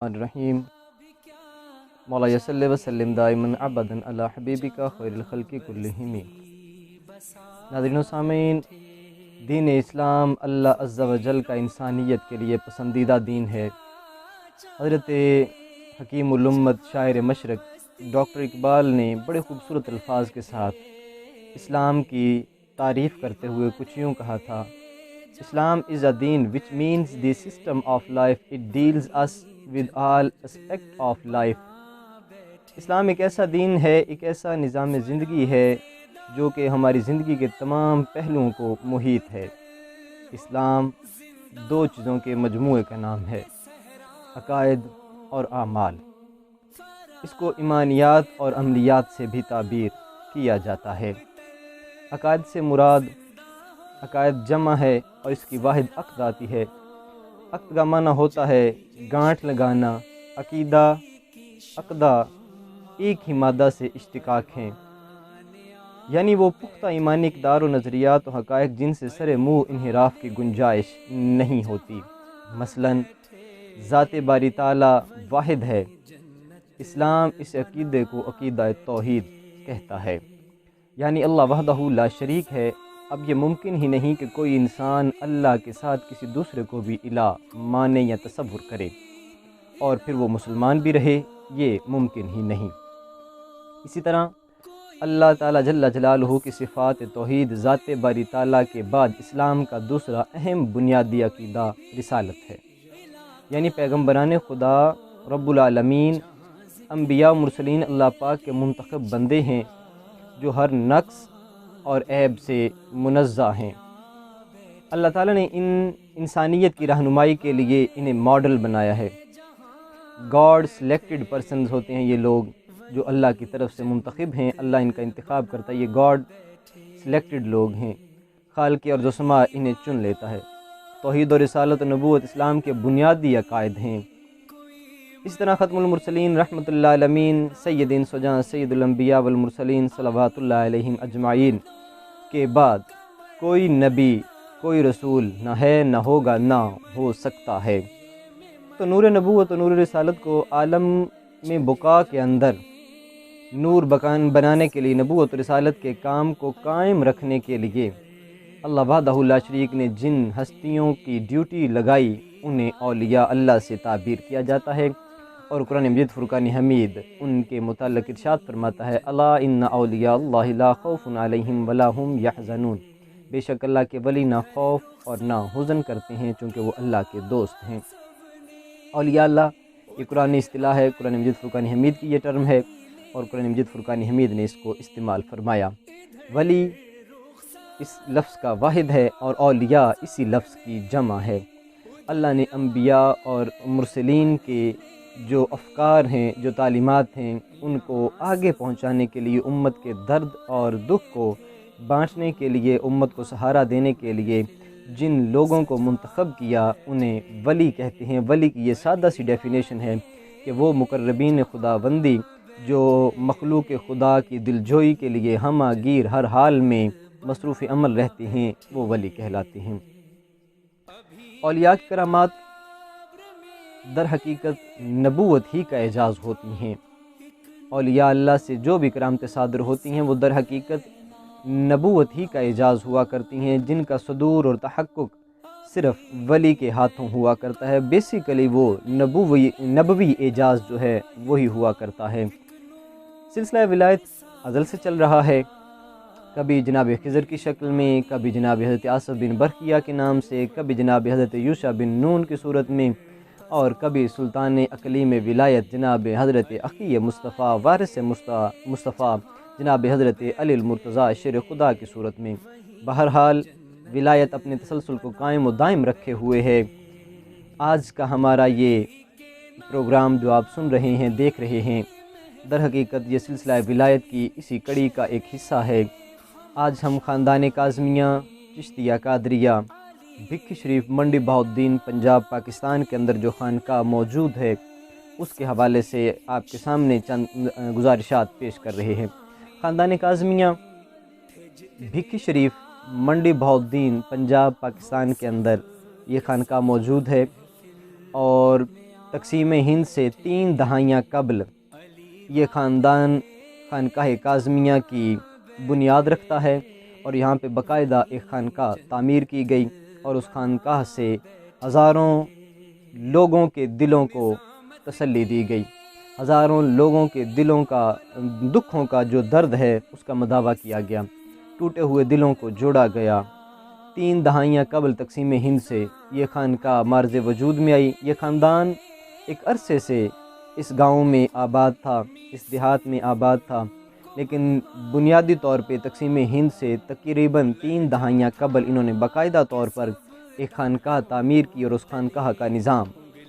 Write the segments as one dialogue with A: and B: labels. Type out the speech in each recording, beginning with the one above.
A: الرحمن الرحیم مولا صلی وسلم دائما ابدا علی حبیبک خیر الخلق کلہم۔ ناظرین و سامعین، دین اسلام اللہ عز و جل کا انسانیت کے لیے پسندیدہ دین ہے۔ حضرت حکیم الامت شاعر مشرق ڈاکٹر اقبال نے بڑے خوبصورت الفاظ کے ساتھ اسلام کی تعریف کرتے ہوئے کچھ یوں کہا تھا: Islam is a deen which means the system of life. It deals us with all aspects of life. اسلام ایک ایسا دین ہے، ایک ایسا نظام زندگی ہے جو کہ ہماری زندگی کے تمام پہلوؤں کو محیط ہے۔ اسلام دو چیزوں کے مجموعے کا نام ہے: عقائد اور اعمال۔ اس کو ایمانیات اور عملیات سے بھی تعبیر کیا جاتا ہے۔ عقائد سے مراد عقائد جمع ہے اور اس کی واحد عقد آتی ہے۔ عقد کا معنی ہوتا ہے گانٹھ لگانا۔ عقیدہ، عقدہ ایک ہی مادہ سے اشتقاق ہیں، یعنی وہ پختہ ایمانی اقدار و نظریات و حقائق جن سے سر منہ انحراف کی گنجائش نہیں ہوتی۔ مثلا ذات باری تعالیٰ واحد ہے۔ اسلام اس عقیدے کو عقیدہ توحید کہتا ہے، یعنی اللہ وحدہ لا شریک ہے۔ اب یہ ممکن ہی نہیں کہ کوئی انسان اللہ کے ساتھ کسی دوسرے کو بھی الہ مانے یا تصور کرے اور پھر وہ مسلمان بھی رہے، یہ ممکن ہی نہیں۔ اسی طرح اللہ تعالیٰ جل جلالہ کی صفات توحید ذات باری تعالیٰ کے بعد اسلام کا دوسرا اہم بنیادی عقیدہ رسالت ہے، یعنی پیغمبران خدا رب العالمین، انبیاء و مرسلین اللہ پاک کے منتخب بندے ہیں جو ہر نقص اور عیب سے منزہ ہیں۔ اللہ تعالیٰ نے انسانیت کی رہنمائی کے لیے انہیں ماڈل بنایا ہے۔ گاڈ سلیکٹڈ پرسنز ہوتے ہیں یہ لوگ جو اللہ کی طرف سے منتخب ہیں، اللہ ان کا انتخاب کرتا ہے، یہ گاڈ سلیکٹڈ لوگ ہیں۔ خالق اور جسمہ انہیں چن لیتا ہے۔ توحید و رسالت و نبوت اسلام کے بنیادی عقائد ہیں۔ اس طرح ختم المرسلین رحمۃ اللہ علیہ سیدین سجاں سید الانبیاء والمرسلین صلوات اللہ علیہم اجمعین کے بعد کوئی نبی، کوئی رسول نہ ہے، نہ ہوگا، نہ ہو سکتا ہے۔ تو نور نبوت و نور رسالت کو عالم میں بقا کے اندر نور بنانے کے لیے، نبوت و رسالت کے کام کو قائم رکھنے کے لیے اللہ وحدہ لا شریک نے جن ہستیوں کی ڈیوٹی لگائی انہیں اولیاء اللہ سے تعبیر کیا جاتا ہے، اور قرآن مجید فرقان حمید ان کے متعلق ارشاد فرماتا ہے: الا ان اولیاء اللہ لا خوف علیہم ولا هم یحزنون۔ بے شک اللہ کے ولی نہ خوف اور نہ حزن کرتے ہیں چونکہ وہ اللہ کے دوست ہیں۔ اولیاء اللہ یہ قرآن اصطلاح ہے، قرآن مجید فرقان حمید کی یہ ٹرم ہے، اور قرآن مجید فرقان حمید نے اس کو استعمال فرمایا۔ ولی اس لفظ کا واحد ہے اور اولیاء اسی لفظ کی جمع ہے۔ اللہ نے انبیاء اور مرسلین کے جو افکار ہیں، جو تعلیمات ہیں، ان کو آگے پہنچانے کے لیے، امت کے درد اور دکھ کو بانٹنے کے لیے، امت کو سہارا دینے کے لیے جن لوگوں کو منتخب کیا انہیں ولی کہتے ہیں۔ ولی کی یہ سادہ سی ڈیفینیشن ہے کہ وہ مقربین خداوندی جو مخلوق خدا کی دلجوئی کے لیے ہمہ گیر ہر حال میں مصروف عمل رہتے ہیں، وہ ولی کہلاتے ہیں۔ اولیاء کی کرامات در حقیقت نبوت ہی کا اعزاز ہوتی ہیں۔ اولیاء اللہ سے جو بھی کرامتیں صادر ہوتی ہیں وہ در حقیقت نبوت ہی کا اعزاز ہوا کرتی ہیں، جن کا صدور اور تحقق صرف ولی کے ہاتھوں ہوا کرتا ہے۔ بیسیکلی وہ نبوی اعجاز جو ہے وہی ہوا کرتا ہے۔ سلسلہ ولایت ازل سے چل رہا ہے، کبھی جناب خضر کی شکل میں، کبھی جناب حضرت آصف بن برقیہ کے نام سے، کبھی جناب حضرت یوشع بن نون کی صورت میں، اور کبھی سلطان اقلیم ولایت جناب حضرت اخی مصطفیٰ وارث مصطفیٰ جناب حضرت علی المرتضیٰ شیر خدا کی صورت میں۔ بہرحال ولایت اپنے تسلسل کو قائم و دائم رکھے ہوئے ہے۔ آج کا ہمارا یہ پروگرام جو آپ سن رہے ہیں، دیکھ رہے ہیں، در حقیقت یہ سلسلہ ولایت کی اسی کڑی کا ایک حصہ ہے۔ آج ہم خاندان کاظمیہ چشتیہ قادریہ بھکھی شریف منڈی بہاؤالدین پنجاب پاکستان کے اندر جو خانقاہ موجود ہے اس کے حوالے سے آپ کے سامنے چند گزارشات پیش کر رہے ہیں۔ خاندان کاظمیہ بھکھی شریف منڈی بہاؤالدین پنجاب پاکستان کے اندر یہ خانقاہ موجود ہے، اور تقسیم ہند سے 3 دہائیاں قبل یہ خاندان خانقاہ کاظمیہ کی بنیاد رکھتا ہے، اور یہاں پہ باقاعدہ ایک خانقاہ تعمیر کی گئی، اور اس خانقاہ سے ہزاروں لوگوں کے دلوں کو تسلی دی گئی، ہزاروں لوگوں کے دلوں کا دکھوں کا جو درد ہے اس کا مداوع کیا گیا، ٹوٹے ہوئے دلوں کو جوڑا گیا۔ 3 دہائیاں قبل تقسیم ہند سے یہ خانقاہ معرض وجود میں آئی۔ یہ خاندان ایک عرصے سے اس گاؤں میں آباد تھا، اس دیہات میں آباد تھا، لیکن بنیادی طور پہ تقسیم ہند سے تقریباً 3 دہائیاں قبل انہوں نے باقاعدہ طور پر ایک خانقاہ تعمیر کی، اور اس خانقاہ کا نظام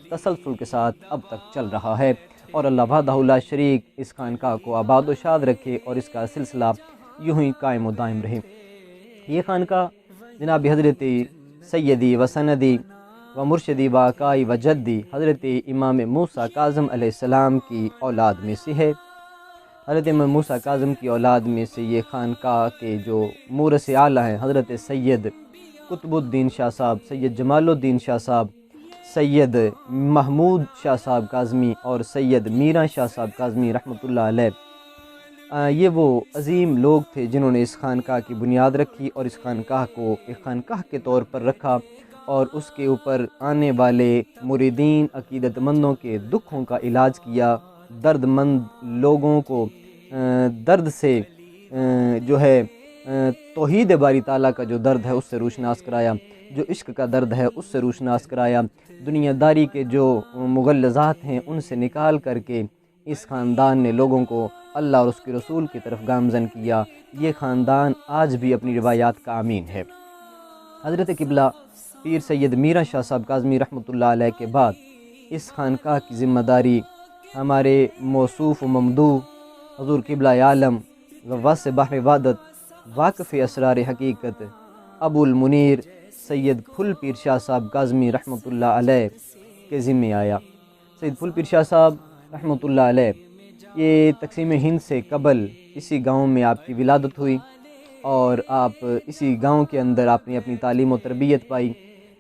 A: تسلسل کے ساتھ اب تک چل رہا ہے، اور اللہ وحدہ لا شریک اس خانقاہ کو آباد و شاد رکھے اور اس کا سلسلہ یوں ہی قائم و دائم رہے۔ یہ خانقاہ جناب حضرت سیدی و سندی و مرشدی و آقائی و جدی حضرت امام موسیٰ کاظم علیہ السلام کی اولاد میں سے ہے۔ حضرت امام موسیٰ کاظم کی اولاد میں سے یہ خانقاہ کے جو مورث اعلیٰ ہیں حضرت سید قطب الدین شاہ صاحب، سید جمال الدین شاہ صاحب، سید محمود شاہ صاحب کاظمی اور سید میران شاہ صاحب کاظمی رحمۃ اللہ علیہ، یہ وہ عظیم لوگ تھے جنہوں نے اس خانقاہ کی بنیاد رکھی اور اس خانقاہ کو ایک خانقاہ کے طور پر رکھا، اور اس کے اوپر آنے والے مریدین عقیدت مندوں کے دکھوں کا علاج کیا، درد مند لوگوں کو درد سے جو ہے توحید باری تعالیٰ کا جو درد ہے اس سے روشناس کرایا، جو عشق کا درد ہے اس سے روشناس کرایا، دنیا داری کے جو مغلظات ہیں ان سے نکال کر کے اس خاندان نے لوگوں کو اللہ اور اس کے رسول کی طرف گامزن کیا۔ یہ خاندان آج بھی اپنی روایات کا امین ہے۔ حضرت قبلہ پیر سید میران شاہ صاحب کاظمی رحمۃ اللہ علیہ کے بعد اس خانقاہ کی ذمہ داری ہمارے موصوف و ممدوح حضور قبلہ عالم غواث بحر وحدت واقف اسرار حقیقت ابو المنیر سید پھل پیر شاہ صاحب کاظمی رحمۃ اللہ علیہ کے ذمہ آیا۔ سید پھل پیر شاہ صاحب رحمۃ اللہ علیہ یہ تقسیم ہند سے قبل اسی گاؤں میں آپ کی ولادت ہوئی، اور آپ اسی گاؤں کے اندر آپ نے اپنی تعلیم و تربیت پائی،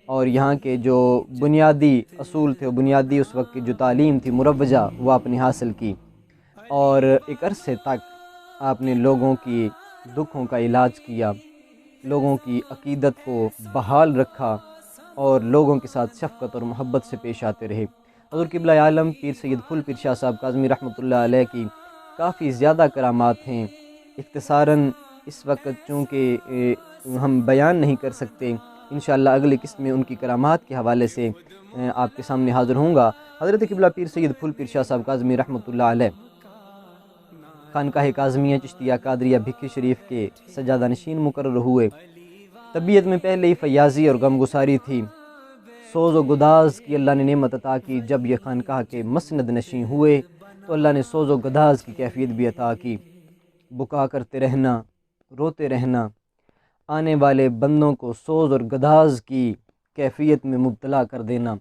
A: اور یہاں کے جو بنیادی اصول تھے، بنیادی اس وقت کی جو تعلیم تھی مروجہ وہ آپ نے حاصل کی، اور ایک عرصے تک آپ نے لوگوں کی دکھوں کا علاج کیا، لوگوں کی عقیدت کو بحال رکھا، اور لوگوں کے ساتھ شفقت اور محبت سے پیش آتے رہے۔ حضور قبلہ عالم پیر سید پھل پیر شاہ صاحب کاظمی رحمۃ اللہ علیہ کی کافی زیادہ کرامات ہیں، اختصاراً اس وقت چونکہ ہم بیان نہیں کر سکتے، انشاءاللہ اگلی قسط میں ان کی کرامات کے حوالے سے آپ کے سامنے حاضر ہوں گا۔ حضرت قبلہ پیر سید پھل پیر شاہ صاحب کاظمی رحمۃ اللہ علیہ خانقاہ کاظمیہ چشتیہ قادریہ بھکی شریف کے سجادہ نشین مقرر ہوئے۔ طبیعت میں پہلے ہی فیاضی اور غمگساری تھی، سوز و گداز کی اللہ نے نعمت عطا کی۔ جب یہ خانقاہ کے مسند نشین ہوئے تو اللہ نے سوز و گداز کی کیفیت بھی عطا کی، بکا کرتے رہنا، روتے رہنا، آنے والے بندوں کو سوز اور گداز کی کیفیت میں مبتلا کر دینا،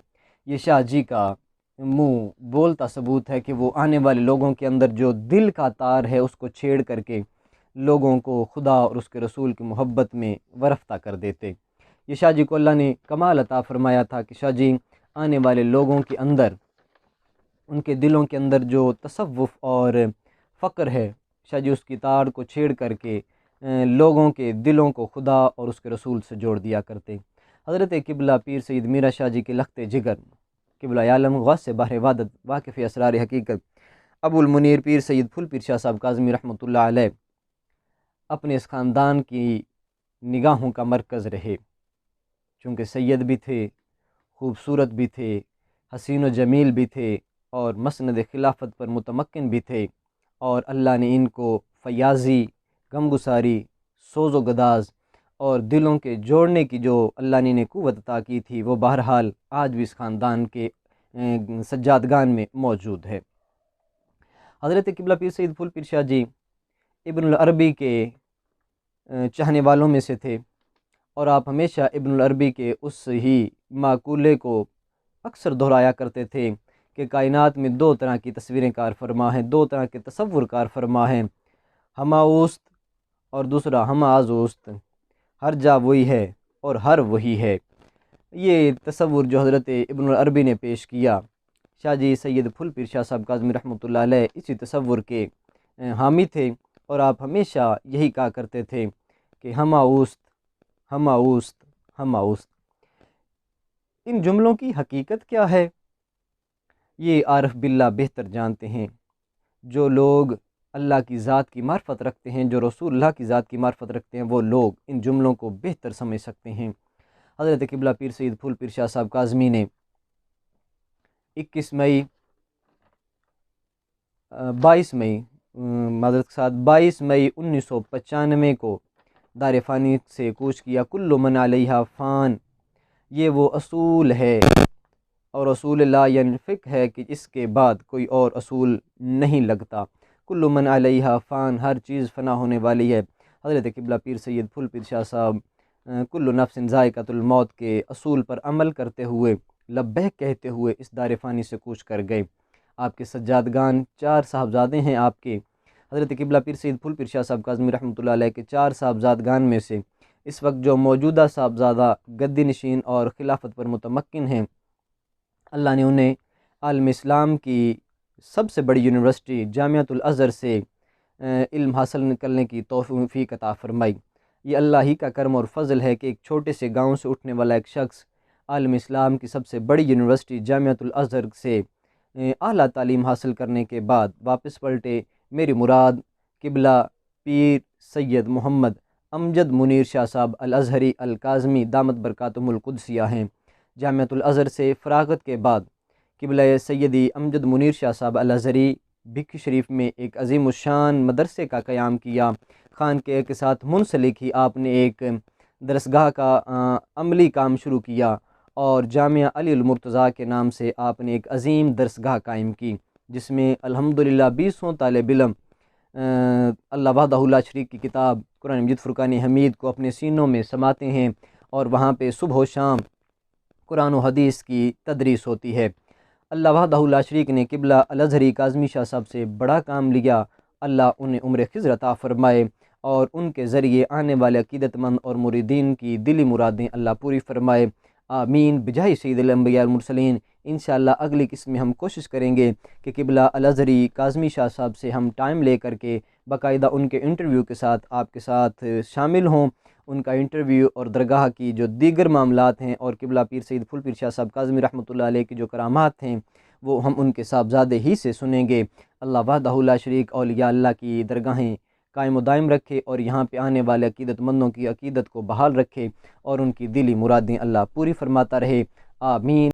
A: یہ شاہ جی کا منہ بولتا ثبوت ہے کہ وہ آنے والے لوگوں کے اندر جو دل کا تار ہے اس کو چھیڑ کر کے لوگوں کو خدا اور اس کے رسول کی محبت میں ورفتہ کر دیتے۔ یہ شاہ جی کو اللہ نے کمال عطا فرمایا تھا کہ شاہ جی آنے والے لوگوں کے اندر، ان کے دلوں کے اندر جو تصوف اور فقر ہے، شاہ جی اس کی تار کو چھیڑ کر کے لوگوں کے دلوں کو خدا اور اس کے رسول سے جوڑ دیا کرتے۔ حضرت قبلہ پیر سید میران شاہ جی کے لخت جگر قبلہ عالم غوث بحر وحدت واقف اسرار حقیقت ابو المنیر پیر سید پھل پیر شاہ صاحب کاظمی رحمۃ اللہ علیہ اپنے اس خاندان کی نگاہوں کا مرکز رہے، چونکہ سید بھی تھے، خوبصورت بھی تھے، حسین و جمیل بھی تھے، اور مسند خلافت پر متمکن بھی تھے، اور اللہ نے ان کو فیاضی، غمگساری، سوز و گداز اور دلوں کے جوڑنے کی جو اللہ نے انہیں قوت عطا کی تھی وہ بہرحال آج بھی اس خاندان کے سجادگان میں موجود ہے۔ حضرت قبلہ پیر سید پھول پیر شاہ جی ابن العربی کے چاہنے والوں میں سے تھے، اور آپ ہمیشہ ابن العربی کے اس ہی معقولے کو اکثر دہرایا کرتے تھے کہ کائنات میں 2 طرح کی تصویریں کار فرما ہیں، 2 طرح کے تصور کار فرما ہیں، ہما اوست اور دوسرا ہما از اوست، ہر جا وہی ہے اور ہر وہی ہے۔ یہ تصور جو حضرت ابن العربی نے پیش کیا، شاہ جی سید پھول پیر شاہ صاحب کاظمی رحمۃ اللہ علیہ اسی تصور کے حامی تھے، اور آپ ہمیشہ یہی کہا کرتے تھے کہ ہم اوست، ہم اوست، ہم اوست۔ ان جملوں کی حقیقت کیا ہے یہ عارف باللہ بہتر جانتے ہیں۔ جو لوگ اللہ کی ذات کی معرفت رکھتے ہیں، جو رسول اللہ کی ذات کی معرفت رکھتے ہیں، وہ لوگ ان جملوں کو بہتر سمجھ سکتے ہیں۔ حضرت قبلہ پیر سید پھول پیر شاہ صاحب کاظمی نے 22 مئی معذرت کے ساتھ 22 مئی 1995 کو دار فانی سے کوچ کیا۔ کل من علیہا فان، یہ وہ اصول ہے اور اصول لا ینفک ہے کہ اس کے بعد کوئی اور اصول نہیں لگتا۔ کل من علیہا فان، ہر چیز فنا ہونے والی ہے۔ حضرت قبلہ پیر سید پھول پیر شاہ صاحب کل نفس ذائقۃ الموت کے اصول پر عمل کرتے ہوئے، لبیک کہتے ہوئے اس دار فانی سے کوچ کر گئے۔ آپ کے سجادگان 4 صاحبزادے ہیں آپ کے۔ حضرت قبلہ پیر سید پھول پیر شاہ صاحب کاظمی رحمۃ اللہ علیہ کے 4 صاحبزادگان میں سے اس وقت جو موجودہ صاحبزادہ گدی نشین اور خلافت پر متمکن ہیں، اللہ نے انہیں عالم اسلام کی سب سے بڑی یونیورسٹی جامعۃ الازہر سے علم حاصل کرنے کی توفیق عطا فرمائی۔ یہ اللہ ہی کا کرم اور فضل ہے کہ ایک چھوٹے سے گاؤں سے اٹھنے والا ایک شخص عالم اسلام کی سب سے بڑی یونیورسٹی جامعۃ الازہر سے اعلیٰ تعلیم حاصل کرنے کے بعد واپس پلٹے۔ میری مراد قبلہ پیر سید محمد امجد منیر شاہ صاحب الازہری الکاظمی دامت برکاتہم القدسیہ ہیں۔ جامعۃ الازہر سے فراغت کے بعد قبلہ سیدی امجد منیر شاہ صاحب الازہری بھکی شریف میں ایک عظیم الشان مدرسے کا قیام کیا۔ خانقاہ کے ساتھ منسلک ہی آپ نے ایک درسگاہ کا عملی کام شروع کیا، اور جامعہ علی المرتضیٰ کے نام سے آپ نے ایک عظیم درسگاہ قائم کی، جس میں الحمدللہ 20 طالب علم اللہ وحدہ لا شریک کی کتاب قرآن مجید فرقان حمید کو اپنے سینوں میں سماتے ہیں، اور وہاں پہ صبح و شام قرآن و حدیث کی تدریس ہوتی ہے۔ اللہ وحدہ لا شریک نے قبلہ الازہری کاظمی شاہ صاحب سے بڑا کام لیا۔ اللہ انہیں عمر خضر عطا فرمائے، اور ان کے ذریعے آنے والے عقیدت مند اور مریدین کی دلی مرادیں اللہ پوری فرمائے۔ آمین بجاہ سید الانبیاء المرسلین۔ انشاءاللہ اگلی قسط میں ہم کوشش کریں گے کہ قبلہ الازہری کاظمی شاہ صاحب سے ہم ٹائم لے کر کے باقاعدہ ان کے انٹرویو کے ساتھ آپ کے ساتھ شامل ہوں۔ ان کا انٹرویو اور درگاہ کی جو دیگر معاملات ہیں، اور قبلہ پیر سید پھول پیر شاہ صاحب کاظمی رحمۃ اللہ علیہ کی جو کرامات ہیں، وہ ہم ان کے صاحبزادے ہی سے سنیں گے۔ اللہ وحدہ لا شریک اولیاء اللہ کی درگاہیں قائم و دائم رکھے، اور یہاں پہ آنے والے عقیدت مندوں کی عقیدت کو بحال رکھے، اور ان کی دلی مرادیں اللہ پوری فرماتا رہے۔ آمین۔